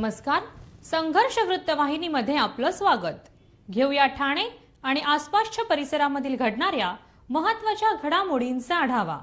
नमस्कार. संघर्ष वृत्तवाहिनीमध्ये आपलं स्वागत. घेऊया ठाणे आणि आसपासच्या परिसरामधील घडणाऱ्या महत्त्वाच्या घडामोडींचा आढावा.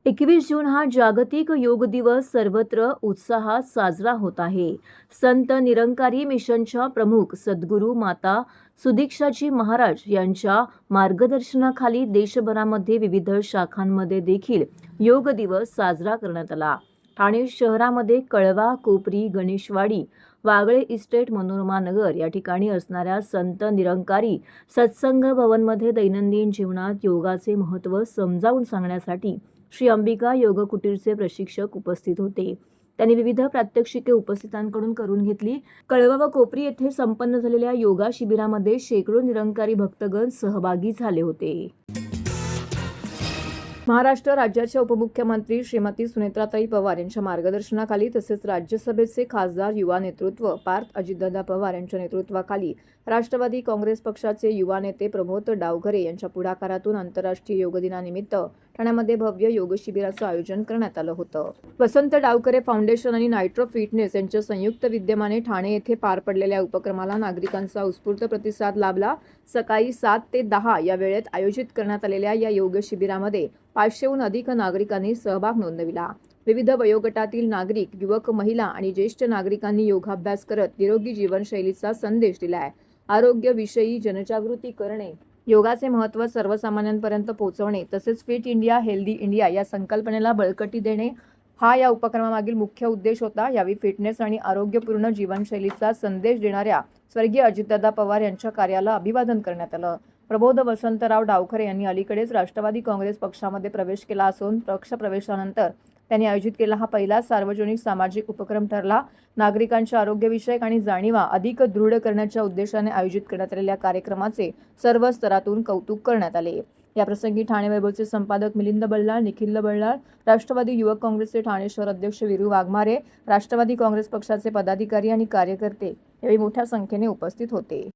21 जून हा जागतिक योग दिवस सर्वत्र उत्साहात साजरा होत आहे. संत निरंकारी मिशनच्या प्रमुख सद्गुरू माता सुदीक्षाजी महाराज यांच्या मार्गदर्शनाखाली देशभरामध्ये विविध शाखांमध्ये देखील योग दिवस साजरा करण्यात आला. ठाणे शहरामध्ये कळवा, कोपरी, गणेशवाडी, वागळे इस्टेट, मनोरमा नगर या ठिकाणी असणाऱ्या संत निरंकारी सत्संग भवनमध्ये दैनंदिन जीवनात योगाचे महत्त्व समजावून सांगण्यासाठी श्री अंबिका योग कुटीरचे प्रशिक्षक उपस्थित होते. त्यांनी विविध प्रात्यक्षिके उपस्थितांकडून करून घेतली. कळवा व कोपरी येथे संपन्न झालेल्या योगा शिबिरामध्ये शेकडो निरंकारी भक्तगण सहभागी झाले होते. महाराष्ट्र राज्याच्या उपमुख्यमंत्री श्रीमती सुनेत्राताई पवार यांच्या मार्गदर्शनाखाली तसेच राज्यसभेचे खासदार युवा नेतृत्व पार्थ अजितदादा पवार यांच्या नेतृत्वाखाली राष्ट्रवादी काँग्रेस पक्षाचे युवा नेते प्रमोद डावखरे यांच्या पुढाकारातून आंतरराष्ट्रीय योग दिनानिमित्त ठाण्यामध्ये भव्य योग शिबिराचं आयोजन करण्यात आलं होतं. वसंत डावखरे फाउंडेशन आणि नायट्रो फिटनेस यांच्या संयुक्त विद्यमाने ठाणे येथे पार पडलेल्या उपक्रमाला नागरिकांचा उत्स्फूर्त प्रतिसाद लाभला. सकाळी 7 ते 10 या वेळेत आयोजित करण्यात आलेल्या या योग शिबिरामध्ये 500हून अधिक नागरिकांनी सहभाग नोंदविला. विविध वयोगटातील नागरिक, युवक, महिला आणि ज्येष्ठ नागरिकांनी योगाभ्यास करत निरोगी जीवनशैलीचा संदेश दिलाय. आरोग्याविषयी जनजागृती करणे, योगाचे महत्त्व सर्वसामान्यांपर्यंत पोहोचवणे तसेच फिट इंडिया हेल्दी इंडिया या संकल्पनेला बळकटी देणे हा या उपक्रमामागील मुख्य उद्देश होता. यावेळी फिटनेस आणि आरोग्यपूर्ण जीवनशैलीचा संदेश देणाऱ्या स्वर्गीय अजितदादा पवार यांच्या कार्याला अभिवादन करण्यात आलं. प्रबोध वसंतराव डावखरे यांनी अलीकडेच राष्ट्रवादी काँग्रेस पक्षामध्ये प्रवेश केला असून पक्ष प्रवेशानंतर त्यांनी आयोजित केलेला हा पहिला सार्वजनिक सामाजिक उपक्रम ठरला. नागरिकांच्या आरोग्यविषयक आणि जाणीवा अधिक दृढ करण्याच्या उद्देशाने आयोजित करण्यात आलेल्या कार्यक्रमाचे सर्व स्तरातून कौतुक करण्यात आले. याप्रसंगी ठाणे वैभवचे संपादक मिलिंद बल्लाळ, निखिल बल्लाळ, राष्ट्रवादी युवक काँग्रेसचे ठाणे शहर अध्यक्ष वीरू वाघमारे, राष्ट्रवादी काँग्रेस पक्षाचे पदाधिकारी आणि कार्यकर्ते यावेळी मोठ्या संख्येने उपस्थित होते.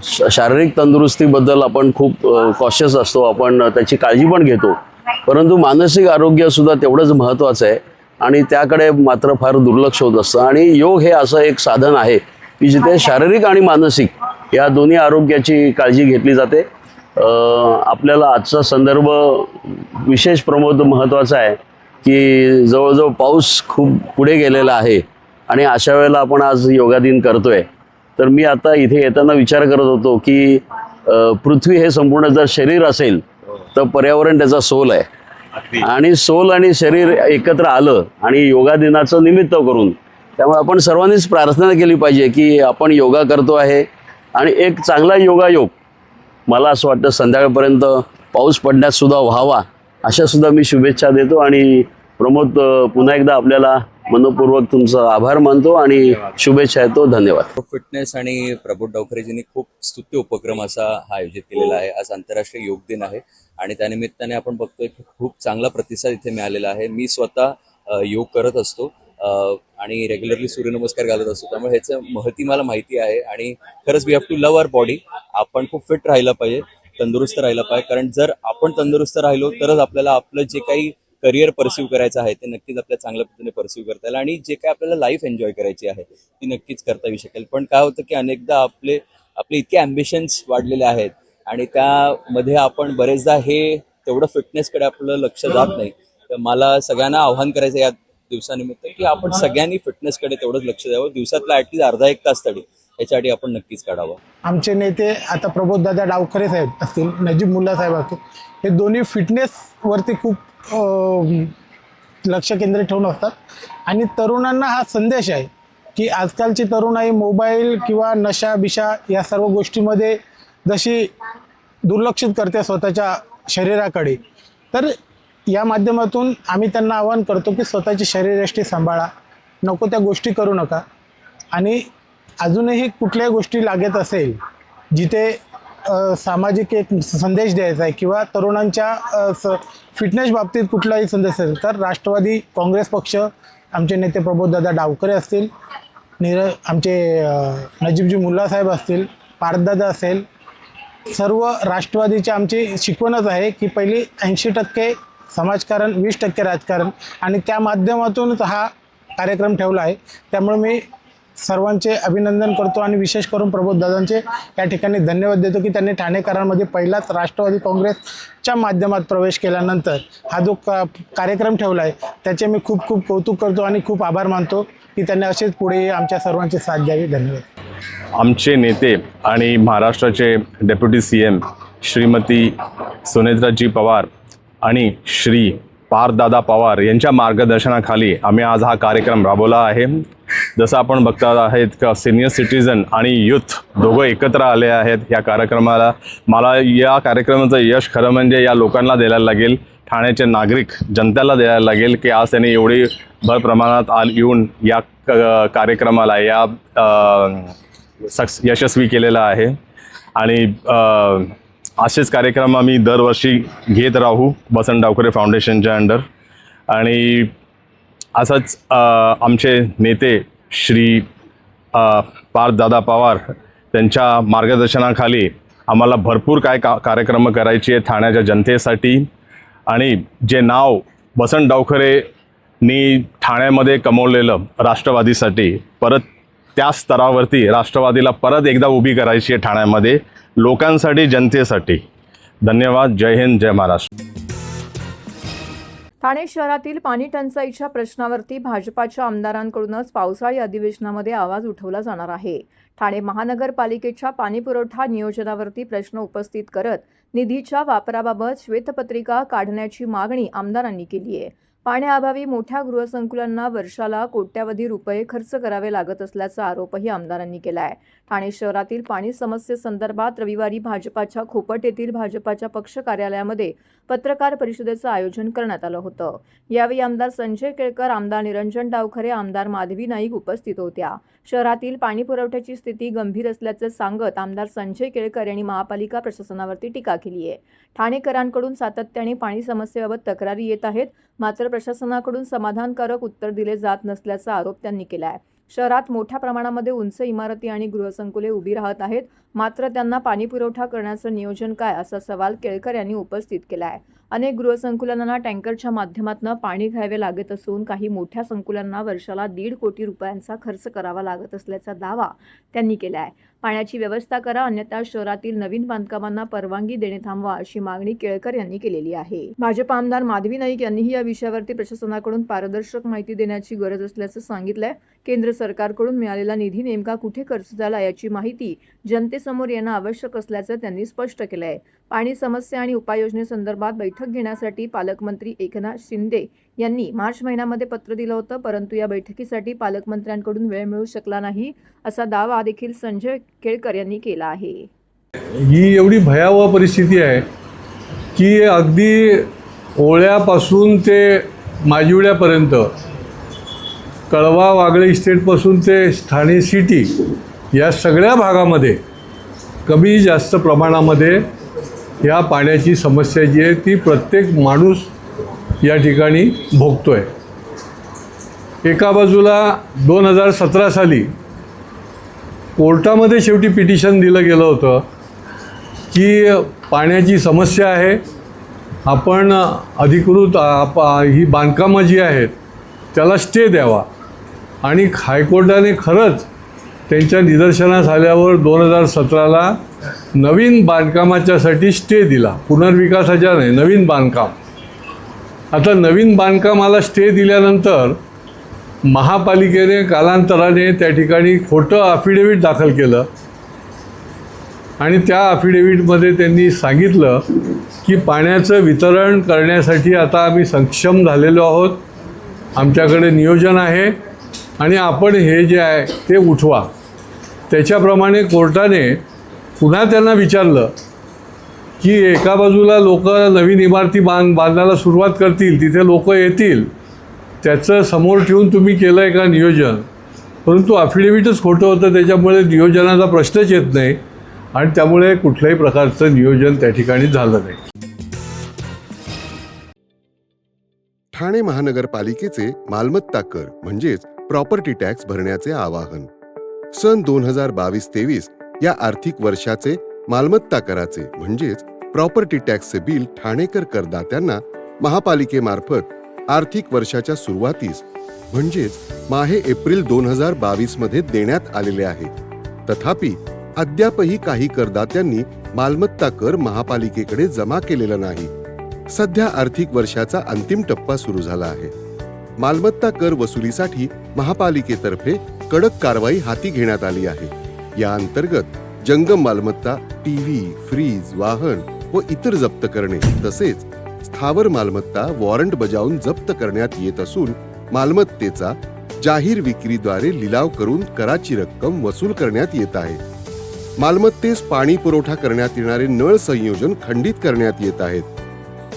शारीरिक तंदुरुस्तीबद्दल आपण खूप कॉशियस असतो, आपण त्याची काळजी पण घेतो, परंतु मानसिक आरोग्य सुद्धा तेवढंच महत्त्वाचं आहे आणि त्याकडे मात्र फार दुर्लक्ष होत असतं. आणि योग हे असं एक साधन आहे की जिथे शारीरिक आणि मानसिक या दोन्ही आरोग्याची काळजी घेतली जाते. आपल्याला आजचा संदर्भ विशेष प्रमोद महत्त्वाचा आहे की जवळजवळ पाऊस खूप पुढे गेलेला आहे आणि अशा वेळेला आपण आज योगा दिन करतोय. तर मी आता इथे येताना विचार करत होतो की पृथ्वी हे संपूर्ण जर शरीर असेल तर पर्यावरण त्याचा सोल आहे आणि सोल आणि शरीर एकत्र आलं आणि योगा दिनाचं निमित्त करून त्यामुळे आपण सर्वांनीच प्रार्थना केली पाहिजे की आपण योगा करतो आहे आणि एक चांगला योगायोग मला असं वाटतं संध्याकाळपर्यंत पाऊस पडण्यात सुद्धा व्हावा अशा सुद्धा मी शुभेच्छा देतो. आणि प्रमोद, पुन्हा एकदा आपल्याला मनपूर्वक तुमचा आभार मानतो आणि शुभेच्छा देतो. धन्यवाद. फिटनेस आणि प्रबोध डावखरेजींनी खूप स्तुत्य उपक्रम असा हा आयोजित केलेला आहे. आज आंतरराष्ट्रीय योग दिन आहे आणि त्यानिमित्ताने आपण बघतोय की खूप चांगला प्रतिसाद इथे मिळालेला आहे. मी स्वतः योग करत असतो आणि रेग्युलरली सूर्यनमस्कार घालत असतो, त्यामुळे ह्याचं महत्त्व मला माहिती आहे. आणि खरंच we have to love our body. आपण खूप फिट राहायला पाहिजे, तंदुरुस्त राहायला पाहिजे, कारण जर आपण तंदुरुस्त राहिलो तरच आपल्याला आपलं जे काही करिअर परस्यू करायचं आहे ते नक्कीच आपल्या चांगल्या पद्धतीने परस्यू करता येईल आणि जे काही आपल्याला लाईफ एन्जॉय करायची आहे ती नक्कीच करता येऊ शकेल. पण काय होतं की अनेकदा आपले इतके ॲम्बिशन्स वाढलेले आहेत आणि त्यामध्ये आपण बरेचदा हे तेवढं फिटनेसकडे आपलं लक्ष जात नाही. तर मला सगळ्यांना आव्हान करायचं या दिवसानिमित्त की आपण सगळ्यांनी फिटनेसकडे तेवढंच लक्ष द्यावं. दिवसातला ॲटलीस्ट अर्धा एक तास तरी याच्यासाठी आपण नक्कीच काढावं. आमचे नेते आता प्रबोधदादा डावखरे साहेब असतील, नजीब मुल्ला साहेब असतील, हे दोन्ही फिटनेसवरती खूप लक्ष केंद्रित ठेवून असतात आणि तरुणांना हा संदेश आहे की आजकालची तरुणाई मोबाईल किंवा नशा बिशा या सर्व गोष्टीमध्ये जशी दुर्लक्षित करते स्वतःच्या शरीराकडे, तर या माध्यमातून आम्ही त्यांना आवाहन करतो की स्वतःची शरीरयष्टी सांभाळा, नको त्या गोष्टी करू नका. आणि अजूनही कुठल्याही गोष्टी लागत असेल जिथे सामाजिक एक संदेश द्यायचा आहे किंवा तरुणांच्या फिटनेस बाबतीत कुठलाही संदेश असेल तर राष्ट्रवादी काँग्रेस पक्ष, आमचे नेते प्रबोधदादा डावखरे असतील, आमचे नजीबजी मुल्ला साहेब असतील, पार्थदादा असेल, सर्व राष्ट्रवादीची आमची शिकवणच आहे की पहिली 80% समाजकारण, 20% राजकारण आणि त्या माध्यमातूनच हा कार्यक्रम ठेवला आहे. त्यामुळे मी सर्वांचे अभिनंदन करतो आणि विशेष करून प्रबोधदादांचे या ठिकाणी धन्यवाद देतो की त्यांनी ठाणेकरांमध्ये पहिलाच राष्ट्रवादी काँग्रेसच्या माध्यमात प्रवेश केल्यानंतर हा जो कार्यक्रम ठेवला आहे त्याचे मी खूप खूप कौतुक करतो आणि खूप आभार मानतो की त्यांनी असेच पुढे आमच्या सर्वांची साथ द्यावी. धन्यवाद. आमचे नेते आणि महाराष्ट्राचे डेप्युटी CM श्रीमती सुनेत्राजी पवार आणि श्री पार्थदादा पवार यांच्या मार्गदर्शनाखाली आम्ही आज हा कार्यक्रम राबवला आहे. जसं आपण बघता आहेत का सिनियर सिटीजन आणि यूथ दोघं एकत्र आले आहेत या कार्यक्रमाला. मला या कार्यक्रमाचं यश खरं म्हणजे या लोकांना द्यायला लागेल, ठाण्याचे नागरिक जनतेला द्यायला लागेल की आज त्यांनी एवढी भर प्रमाणात येऊन या कार्यक्रमाला यशस्वी केलेला आहे. आणि असेच कार्यक्रम आम्ही दरवर्षी घेत राहू वसंत डावखरे फाउंडेशनच्या अंडर. आणि असंच आमचे नेते श्री पार्थदादा पवार त्यांच्या मार्गदर्शनाखाली आम्हाला भरपूर कार्यक्रम करायचे आहेत ठाण्याच्या जनतेसाठी. आणि जे नाव वसंत डावखरेंनी ठाण्यामध्ये कमवलेलं राष्ट्रवादीसाठी, परत त्या स्तरावरती राष्ट्रवादीला परत एकदा उभी करायची आहे ठाण्यामध्ये, लोकांसाठी, जनतेसाठी. धन्यवाद. जय हिंद, जय महाराष्ट्र. ठाणे शहरातील पाणी टंचाईच्या प्रश्नावरती भाजपाच्या आमदारांकडूनच पावसाळी अधिवेशनामध्ये आवाज उठवला जाणार आहे. ठाणे महानगरपालिकेच्या पाणीपुरवठा नियोजनावरती प्रश्न उपस्थित करत निधीच्या वापराबाबत श्वेतपत्रिका काढण्याची मागणी आमदारांनी केली आहे. पाण्याअभावी मोठ्या गृहसंकुलांना वर्षाला कोट्यावधी रुपये खर्च करावे लागत असल्याचा आरोपही आमदारांनी केला आहे. ठाणे शहरातील पाणी समस्येसंदर्भात रविवारी भाजपाच्या खोपट येथील भाजपाच्या पक्ष कार्यालयामध्ये पत्रकार परिषदेचं आयोजन करण्यात आलं होतं. यावेळी आमदार संजय केळकर, आमदार निरंजन डावखरे, आमदार माधवी नाईक उपस्थित होत्या. शहरातील पाणी पुरवठ्याची स्थिती गंभीर असल्याचं सांगत आमदार संजय केळकर यांनी महापालिका प्रशासनावरती टीका केली आहे. ठाणेकरांकडून सातत्याने पाणी समस्येबाबत तक्रारी येत आहेत, मात्र प्रशासनाकडून समाधानकारक उत्तर दिले जात नसल्याचा आरोप त्यांनी केला आहे. शहरात मोठ्या प्रमाणामध्ये उंच इमारती आणि गृहसंकुले उभी राहत आहेत, मात्र त्यांना पाणी पुरवठा करण्याचं नियोजन काय, असा सवाल केळकर यांनी उपस्थित केला आहे. अनेक गृहसंकुलांना टँकरच्या माध्यमातून पाणी घ्यावे लागत असून काही मोठ्या संकुलांना वर्षाला 1.5 कोटी रुपयांचा खर्च करावा लागत असल्याचा दावा त्यांनी केला आहे. पाण्याची व्यवस्था करा, अन्यथा शहरातील नवीन बांधकामांना परवानगी देणे थांबवा, अशी मागणी केळकर यांनी केलेली आहे. भाजप आमदार माधवी नाईक यांनीही या विषयावरती प्रशासनाकडून पारदर्शक माहिती देण्याची गरज असल्याचं सांगितलंय. केंद्र सरकारकडून मिळालेला निधी नेमका कुठे खर्च झाला याची माहिती जनतेसमोर येणं आवश्यक असल्याचं त्यांनी स्पष्ट केलं आहे. पाणी समस्या आणि उपाययोजनेसंदर्भात बैठक घेण्यासाठी पालकमंत्री एकनाथ शिंदे यांनी मार्च महिन्यामध्ये पत्र दिलं होतं, परंतु या बैठकीसाठी पालकमंत्र्यांकडून वेळ मिळू शकला नाही, असा दावा देखील संजय केळकर यांनी केला आहे. ही एवढी भयावह परिस्थिती आहे की अगदी ओळ्यापासून ते माजिवड्यापर्यंत, कळवा वागळे इस्टेटपासून ते ठाणे सिटी या सगळ्या भागामध्ये कमी जास्त प्रमाणामध्ये या पाण्याची समस्या जी आहे ती प्रत्येक माणूस या ठिकाणी भोगतो आहे. एका बाजूला 2017 साली कोर्टामध्ये शेवटी पिटिशन दिलं गेलं होतं की पाण्याची समस्या आहे, आपण अधिकृत ही बांधकामं जी आहेत त्याला स्टे द्यावा. आणि हायकोर्टाने खरंच त्यांच्या निदर्शनास आल्यावर 2017ला नवीन बांधकामाच्यासाठी स्टे दिला, पुनर्विकासाच्या नाही, नवीन बांधकाम. आता नवीन बांधकामाला स्टे दिल्यानंतर महापालिकेने कालांतराने त्या ठिकाणी खोटं अफिडेविट दाखल केलं आणि त्या अफिडेविटमध्ये त्यांनी सांगितलं की पाण्याचं वितरण करण्यासाठी आता आम्ही सक्षम झालेलो आहोत, आमच्याकडे नियोजन आहे आणि आपण हे जे आहे ते उठवा. त्याच्याप्रमाणे कोर्टाने पुन्हा त्यांना विचारलं की एका बाजूला लोक नवीन इमारती बांधायला सुरुवात करतील, तिथे लोक येतील, त्याचं समोर ठेवून तुम्ही केलं आहे का नियोजन, परंतु अफिडेविटच खोटं होतं, त्याच्यामुळे नियोजनाचा प्रश्नच येत नाही आणि त्यामुळे कुठल्याही प्रकारचं नियोजन त्या ठिकाणी झालं नाही. ठाणे महानगरपालिकेचे मालमत्ता कर म्हणजेच प्रॉपर्टी टॅक्स भरण्याचे आवाहन. सन 2022-23 या आर्थिक वर्षाचे मालमत्ता कराचे म्हणजेच प्रॉपर्टी टॅक्सचे बिल ठाणेकर करदात्यांना महापालिकेमार्फत आर्थिक वर्षाच्या सुरुवातीस म्हणजेच माहे एप्रिल 2022 मध्ये देण्यात आलेले आहे. तथापि अद्यापही काही करदात्यांनी मालमत्ता कर महापालिकेकडे जमा केलेला नाही. सध्या आर्थिक वर्षाचा अंतिम टप्पा सुरू झाला आहे. मालमत्ता कर वसुलीसाठी महापालिकेतर्फे कडक कारवाई हाती घेण्यात आली आहे. या अंतर्गत जंगम मालमत्ता, टीव्ही, फ्रीज, वाहन व इतर जप्त करणे तसेच स्थावर मालमत्ता वॉरंट बजावून जप्त करण्यात येत असून मालमत्तेचा जाहीर विक्रीद्वारे लिलाव करून कराची रक्कम वसूल करण्यात येत आहे. मालमत्तेस पाणी पुरवठा करण्यात येणारे नळ संयोजन खंडित करण्यात येत आहेत.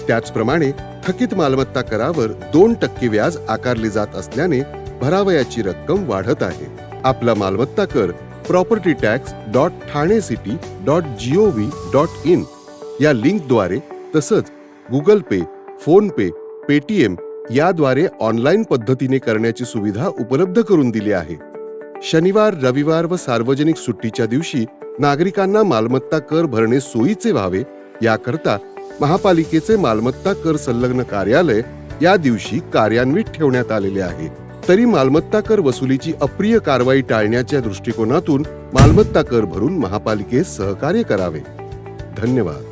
त्याचप्रमाणे थकीत मालमत्ता करावर 2% व्याज आकारले जात असल्याने भरावयाची रक्कम वाढत आहे. आपला मालमत्ता कर propertytax.thanecity.gov.in या लिंकद्वारे तसंच गुगल पे, फोन पे, पेटीएम याद्वारे ऑनलाईन पद्धतीने करण्याची सुविधा उपलब्ध करून दिली आहे. शनिवार, रविवार व सार्वजनिक सुट्टीच्या दिवशी नागरिकांना मालमत्ता कर भरणे सोयीचे व्हावे याकरता महापालिकेचे मालमत्ता कर संलग्न कार्यालय या दिवशी कार्यान्वित ठेवण्यात आलेले आहे. तरी मालमत्ता कर वसुलीची अप्रिय कारवाई टाळण्याच्या दृष्टिकोनातून मालमत्ता कर भरून महापालिकेस सहकार्य करावे. धन्यवाद.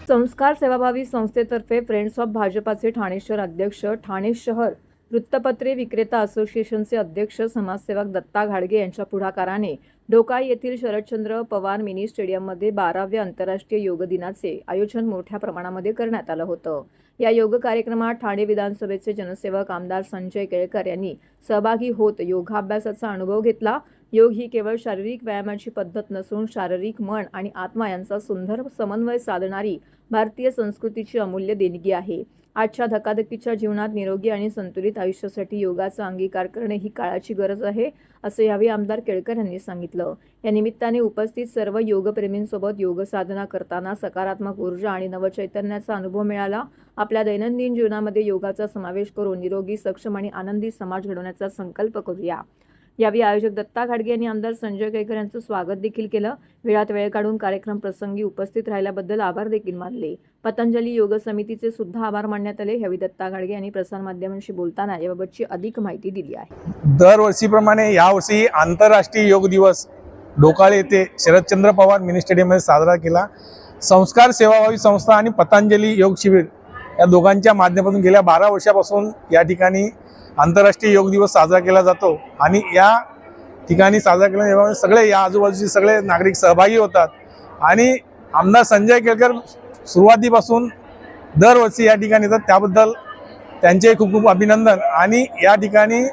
संस्कार सेवाभावी संस्थेतर्फे फ्रेंड्स ऑफ भाजपाचे ठाणे शहर अध्यक्ष, ठाणे शहर वृत्तपत्रे विक्रेता असोसिएशनचे अध्यक्ष समाजसेवक दत्ता घाडगे यांच्या पुढाकाराने ढोकाई येथील शरदचंद्र पवार मिनी स्टेडियममध्ये 12व्या आंतरराष्ट्रीय योग दिनाचे आयोजन मोठ्या प्रमाणामध्ये करण्यात आलं होतं. या योग कार्यक्रमात ठाणे विधानसभेचे जनसेवक आमदार संजय केळकर यांनी सहभागी होत योगाभ्यासाचा अनुभव घेतला. योग ही केवळ शारीरिक व्यायामाची पद्धत नसून शारीरिक, मन आणि आत्मा यांचा सुंदर समन्वय साधणारी भारतीय संस्कृतीची अमूल्य देणगी आहे. आजच्या धकाधकीच्या जीवनात निरोगी आणि संतुलित आयुष्यासाठी योगाचा अंगीकार करणे ही काळाची गरज आहे, असं यावेळी आमदार केळकर यांनी सांगितलं. या निमित्ताने उपस्थित सर्व योगप्रेमींसोबत योग साधना करताना सकारात्मक ऊर्जा आणि नवचैतन्याचा अनुभव मिळाला. आपल्या दैनंदिन जीवनामध्ये योगाचा समावेश करून निरोगी, सक्षम आणि आनंदी समाज घडवण्याचा संकल्प करूया. यावेळी आयोजक दत्ता घाडगे यांनी आमदार संजय केळकर यांचं स्वागत देखील केलं. वेळात वेळ काढून कार्यक्रम प्रसंगी उपस्थित राहिल्याबद्दल आभार देखील मानले. पतंजली योग समितीचे सुद्धा आभार मानण्यात आले. यावेळी दत्ता घाडगे यांनी प्रसारमाध्यमांशी बोलताना याबाबतची अधिक माहिती दिली आहे. दरवर्षीप्रमाणे यावर्षी आंतरराष्ट्रीय योग दिवस ढोकाळे येथे शरदचंद्र पवार मिनी स्टेडियममध्ये साजरा केला. संस्कार सेवाभावी संस्था आणि पतंजली योग शिबिर या दोघांच्या माध्यमातून गेल्या 12 वर्षापासून या ठिकाणी आंतरराष्ट्रीय योग दिवस साजरा केला जातो आणि या ठिकाणी साजरा केल्यामुळे सगळे या आजूबाजूचे सगळे नागरिक सहभागी होतात आणि आमदार संजय केळकर सुरुवातीपासून दरवर्षी या ठिकाणी येतात. त्याबद्दल त्यांचे खूप खूप अभिनंदन. आणि या ठिकाणी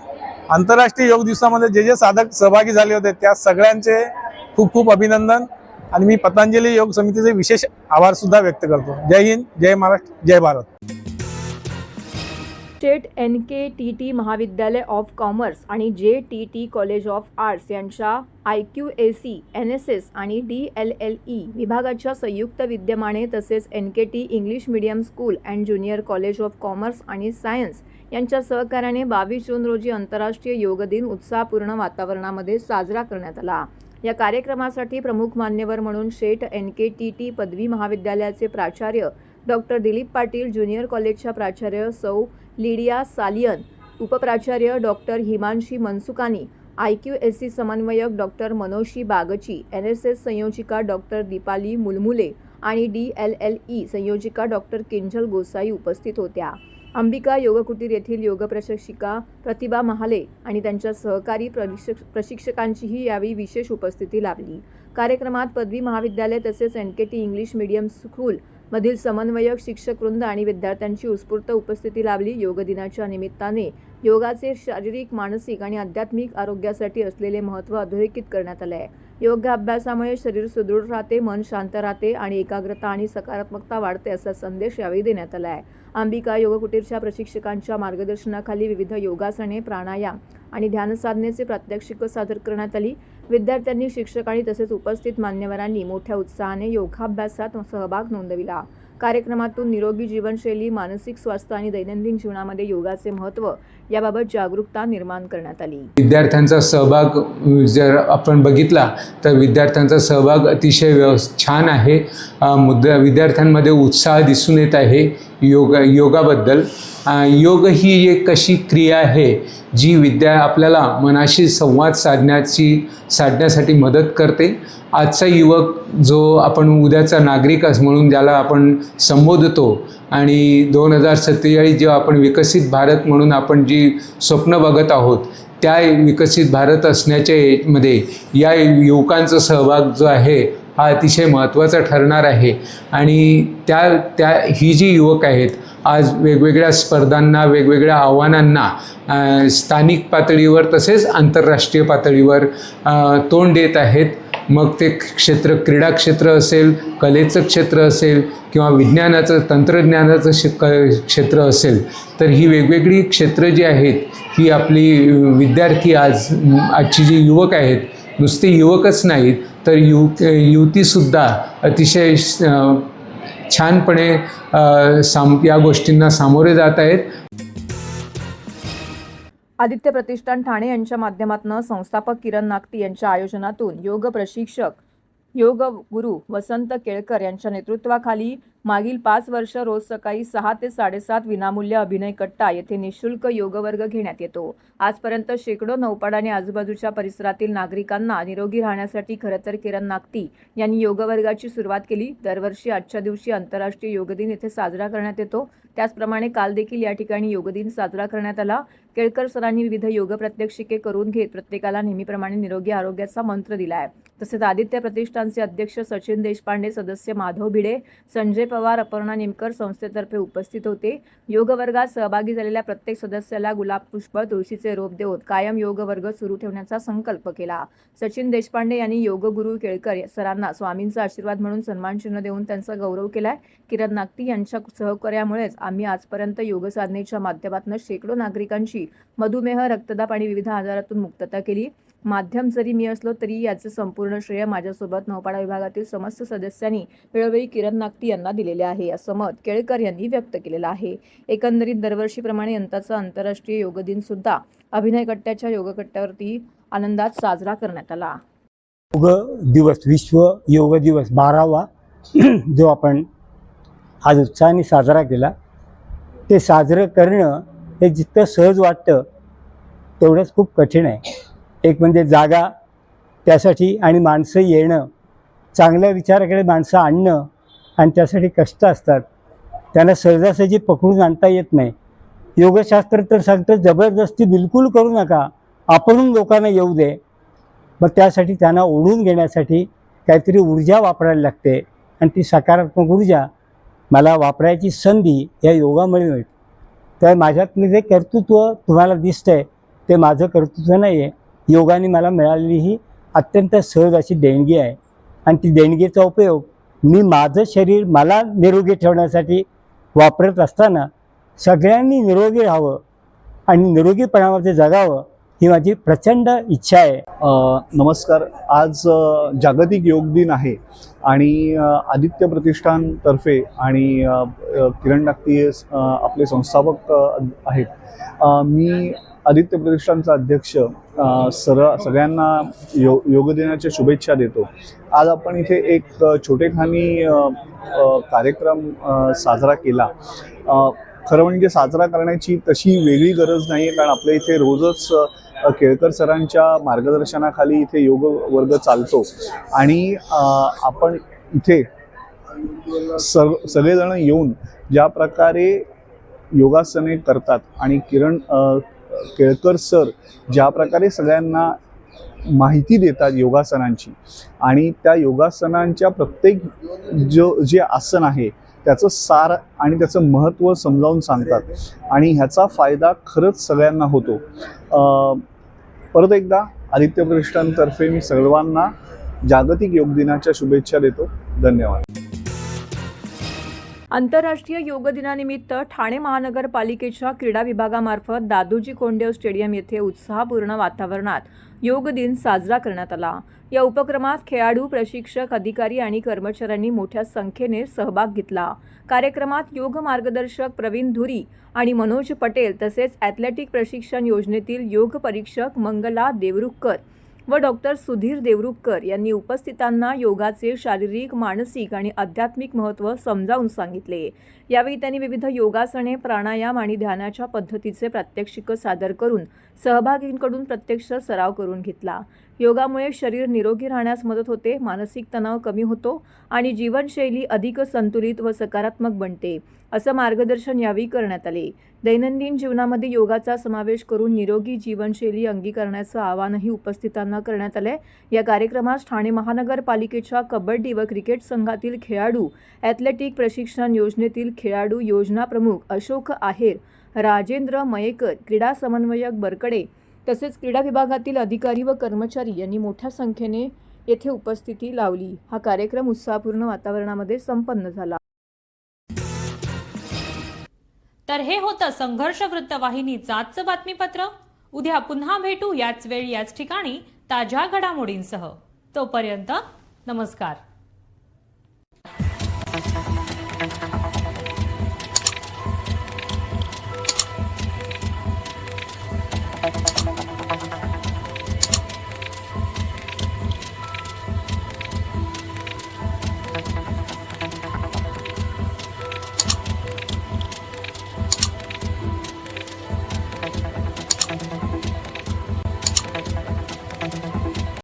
आंतरराष्ट्रीय योग दिवसामध्ये जे जे साधक सहभागी झाले होते त्या सगळ्यांचे खूप खूप अभिनंदन आणि मी पतंजली योग समितीचे विशेष आभार सुद्धा व्यक्त करतो. जय हिंद, जय महाराष्ट्र, जय भारत. स्टेट NKTT महाविद्यालय ऑफ कॉमर्स आणि JTT कॉलेज ऑफ आर्ट्स यांच्या IQAC, NSS आणि DLLE विभागाच्या संयुक्त विद्यमाने तसेच NKT English medium school and junior college of commerce आणि सायन्स यांच्या सहकार्याने 22 जून रोजी आंतरराष्ट्रीय योग दिन उत्साहपूर्ण वातावरणामध्ये साजरा करण्यात आला. या कार्यक्रमासाठी प्रमुख मान्यवर म्हणून शेट NKTT पदवी महाविद्यालयाचे प्राचार्य डॉक्टर दिलीप पाटील, ज्युनियर कॉलेजच्या प्राचार्य सौ लिडिया सालियन, उपप्राचार्य डॉक्टर हिमांशी मनसुकानी, IQAC समन्वयक डॉक्टर मनोशी बागची, NSS संयोजिका डॉक्टर दीपाली मुलमुले आणि DLLE संयोजिका डॉक्टर किंजल गोसाई उपस्थित होत्या. अंबिका योग कुटीर येथील योग प्रशिक्षिका प्रतिभा महाले आणि त्यांच्या सहकारी प्रशिक्षकांचीही यावेळी विशेष उपस्थिती लाभली. कार्यक्रमात पदवी महाविद्यालय तसेच NKT इंग्लिश मीडियम स्कूल मधील समन्वयक, शिक्षकवृंद आणि विद्यार्थ्यांची उत्स्फूर्त उपस्थिती लाभली. योग दिनाच्या निमित्ताने योगाचे शारीरिक, मानसिक आणि आध्यात्मिक आरोग्यासाठी असलेले महत्त्व अधोरेखित करण्यात आले आहे. योगाभ्यासामुळे शरीर सुदृढ राहते, मन शांत राहते आणि एकाग्रता आणि सकारात्मकता वाढते असा संदेश यावेळी देण्यात आला आहे. अंबिका योग कुटीरच्या प्रशिक्षकांच्या मार्गदर्शनाखाली विविध योगासने, प्राणायाम आणि ध्यानसाधनेचे प्रात्यक्षिक सादर करण्यात आली. विद्यार्थ्यांनी, शिक्षकांनी तसेच उपस्थित मान्यवरांनी मोठ्या उत्साहाने योगाभ्यासात सहभाग नोंदविला. कार्यक्रमातून निरोगी जीवनशैली, मानसिक स्वास्थ्य आणि दैनंदिन जीवनामध्ये योगाचे महत्त्व याबाबत जागरूकता निर्माण करण्यात आली. विद्यार्थ्यांचा सहभाग जर आपण बघितला तर विद्यार्थ्यांचा सहभाग अतिशय छान आहे. विद्यार्थ्यांमध्ये उत्साह दिसून येत आहे. योगाबद्दल. योग ही एक अशी क्रिया आहे जी आपल्याला मनाशी संवाद साधण्यासाठी मदत करते. आजचा युवक जो आपण उद्याचा नागरिक म्हणून ज्याला आपण संबोधतो आणि 2047 जेव्हा आपण विकसित भारत म्हणून आपण जी स्वप्न बघत आहोत त्या विकसित भारत असण्याच्या या युवकांचा सहभाग जो आहे हा अतिशय महत्त्वाचा ठरणार आहे. आणि ही जी युवक आहेत आज वेगवेगळ्या स्पर्धांना वेगवेगळ्या आव्हानांना स्थानिक पातळीवर तसेच आंतरराष्ट्रीय पातळीवर तोंड देत आहेत. मग ते क्षेत्र क्रीडा क्षेत्र असेल, कलेचं क्षेत्र असेल किंवा विज्ञानाचं तंत्रज्ञानाचं क्षेत्र असेल, तर ही वेगवेगळी क्षेत्र जी आहेत ही आपली विद्यार्थी आजची जी युवक आहेत नुसते युवकच नाहीत तर युवतीसुद्धा अतिशय छानपणे या गोष्टींना सामोरे जात आहेत. आदित्य प्रतिष्ठान ठाणे यांच्या माध्यमातून संस्थापक किरण नागती यांच्या आयोजनातून योग प्रशिक्षक योग गुरु वसंत केळकर यांच्या नेतृत्वाखाली मागील 5 वर्ष रोज सकाळी 6 ते 7:30 विनामूल्य अभिनय कट्टा येथे निःशुल्क योगवर्ग घेण्यात येतो. आजपर्यंत शेकडो नौपाड आणि आजूबाजूच्या परिसरातील नागरिकांना निरोगी राहण्यासाठी खरं तर किरण नागती यांनी योगवर्गाची सुरुवात केली. दरवर्षी आजच्या दिवशी आंतरराष्ट्रीय योग दिन येथे साजरा करण्यात येतो. त्याचप्रमाणे काल देखील या ठिकाणी योग दिन साजरा करण्यात आला. केळकर सरांनी विविध योग प्रात्यक्षिके करून घेत प्रत्येकाला नेहमीप्रमाणे निरोगी आरोग्याचा मंत्र दिला आहे. तसेच आदित्य प्रतिष्ठानचे अध्यक्ष सचिन देशपांडे, सदस्य माधव भिडे, संजय पवार, अपर्णा निमकर संस्थेतर्फे उपस्थित होते. योग वर्गात सहभागी झालेल्या प्रत्येक सदस्याला गुलाब पुष्प, तुळशीचे रोप देऊन कायम योग वर्ग सुरू ठेवण्याचा संकल्प केला. सचिन देशपांडे यांनी योग गुरु केळकर सरांना स्वामींचा आशीर्वाद म्हणून सन्मानचिन्ह देऊन त्यांचा गौरव केलाय. किरण नागती यांच्या सहकार्यामुळेच आम्ही आजपर्यंत योग साधनेच्या माध्यमातून शेकडो नागरिकांची मधुमेह, रक्तदाब आणि विविध आजारातून मुक्तता केली. माध्यम जरी मी असलो तरी याचे संपूर्ण श्रेय माझ्यासोबत नौपाडा विभागातील समस्त सदस्यांनी वेळोवेळी किरण नागती यांना दिलेले आहे, असं मत केळकर यांनी व्यक्त केलेलं आहे. एकंदरीत दरवर्षीप्रमाणे यंदाचा आंतरराष्ट्रीय योग दिन सुद्धा अभिनय कट्ट्याच्या योगकट्ट्यावरती आनंदात साजरा करण्यात आला. योग दिवस, विश्व योग दिवस 12वा जो आपण आज उत्साहाने साजरा केला, ते साजरं करणं हे जितकं सहज वाटतं तेवढंच खूप कठीण आहे. एक म्हणजे जागा त्यासाठी आणि माणसं येणं, चांगल्या विचाराकडे माणसं आणणं आणि त्यासाठी कष्ट असतात. त्यांना सहजासहजी पकडून आणता येत नाही. योगशास्त्र तर सांगतं जबरदस्ती बिलकुल करू नका, आपण लोकांना येऊ दे. मग त्यासाठी त्यांना ओढून घेण्यासाठी काहीतरी ऊर्जा वापरायला लागते आणि ती सकारात्मक ऊर्जा मला वापरायची संधी या योगामुळे मिळते. तर माझ्यातलं जे कर्तृत्व तुम्हाला दिसतंय ते माझं कर्तृत्व नाही आहे, योगाने मला मिळालेली ही अत्यंत सहज अशी देणगी आहे. आणि ती देणगीचा उपयोग मी माझं शरीर मला निरोगी ठेवण्यासाठी वापरत असताना सगळ्यांनी निरोगी राहावं आणि निरोगीपणामध्ये जगावं ही माझी प्रचंड इच्छा आहे. नमस्कार. आज जागतिक योग दिन आहे आणि आदित्य प्रतिष्ठानतर्फे आणि किरण नागती आपले संस्थापक आहेत. मी आदित्य प्रतिष्ठानचा अध्यक्ष सगळ्यांना योग दिनाच्या शुभेच्छा देतो. आज आपण इथे एक छोटेखानी कार्यक्रम साजरा केला. खरं म्हणजे साजरा करण्याची तशी वेगळी गरज नाही आहे, कारण आपल्या इथे रोजच केळकर सरांच्या मार्गदर्शनाखाली इथे योग वर्ग चालतो आणि आपण इथे सगळेजण येऊन ज्या प्रकारे योगासने करतात आणि केळकर सर ज्या प्रकारे सगळ्यांना माहिती देतात योगासनांची आणि त्या योगासनांच्या प्रत्येक जे आसन आहे त्याचं सार आणि त्याचं महत्त्व समजावून सांगतात आणि ह्याचा फायदा खरंच सगळ्यांना होतो. परत एकदा आदित्य प्रतिष्ठानतर्फे मी सर्वांना जागतिक योग दिनाच्या शुभेच्छा देतो. धन्यवाद. आंतरराष्ट्रीय योग दिनानिमित्त ठाणे महानगरपालिकेच्या क्रीडा विभागामार्फत दादोजी कोंडदेव स्टेडियम येथे उत्साहपूर्ण वातावरणात योग दिन साजरा करण्यात आला. या उपक्रमात खेळाडू, प्रशिक्षक, अधिकारी आणि कर्मचाऱ्यांनी मोठ्या संख्येने सहभाग घेतला. कार्यक्रमात योग मार्गदर्शक प्रवीण धुरी आणि मनोज पटेल तसेच ॲथलेटिक प्रशिक्षण योजनेतील योग परीक्षक मंगला देवरुखकर व डॉक्टर सुधीर देवरुखकर यांनी उपस्थितांना योगाचे शारीरिक, मानसिक आणि आध्यात्मिक महत्त्व समजावून सांगितले. यावेळी त्यांनी विविध योगासने, प्राणायाम आणि ध्यानाच्या पद्धतीचे प्रात्यक्षिक सादर करून सहभागींकडून प्रत्यक्ष सराव करून घेतला. योगामुळे शरीर निरोगी राहण्यास मदत होते, मानसिक तणाव कमी होतो आणि जीवनशैली अधिक संतुलित व सकारात्मक बनते, असं मार्गदर्शन यावेळी करण्यात आले. दैनंदिन जीवनामध्ये योगाचा समावेश करून निरोगी जीवनशैली अंगीकारण्याचं आवाहनही उपस्थितांना करण्यात आले. या कार्यक्रमास ठाणे महानगरपालिकेच्या कबड्डी व क्रिकेट संघातील खेळाडू, ॲथलेटिक प्रशिक्षण योजनेतील खेळाडू, योजना प्रमुख अशोक आहेर, राजेंद्र मयेकर, क्रीडा समन्वयक बरकडे तसेच क्रीडा विभागातील अधिकारी व कर्मचारी यांनी मोठ्या संख्येने येथे उपस्थिती लावली. हा कार्यक्रम उत्साहपूर्ण वातावरणामध्ये संपन्न झाला. तर हे होतं संघर्ष वृत्तवाहिनीचं आजचं बातमीपत्र. उद्या पुन्हा भेटू याच वेळी याच ठिकाणी ताज्या घडामोडींसह. तोपर्यंत नमस्कार.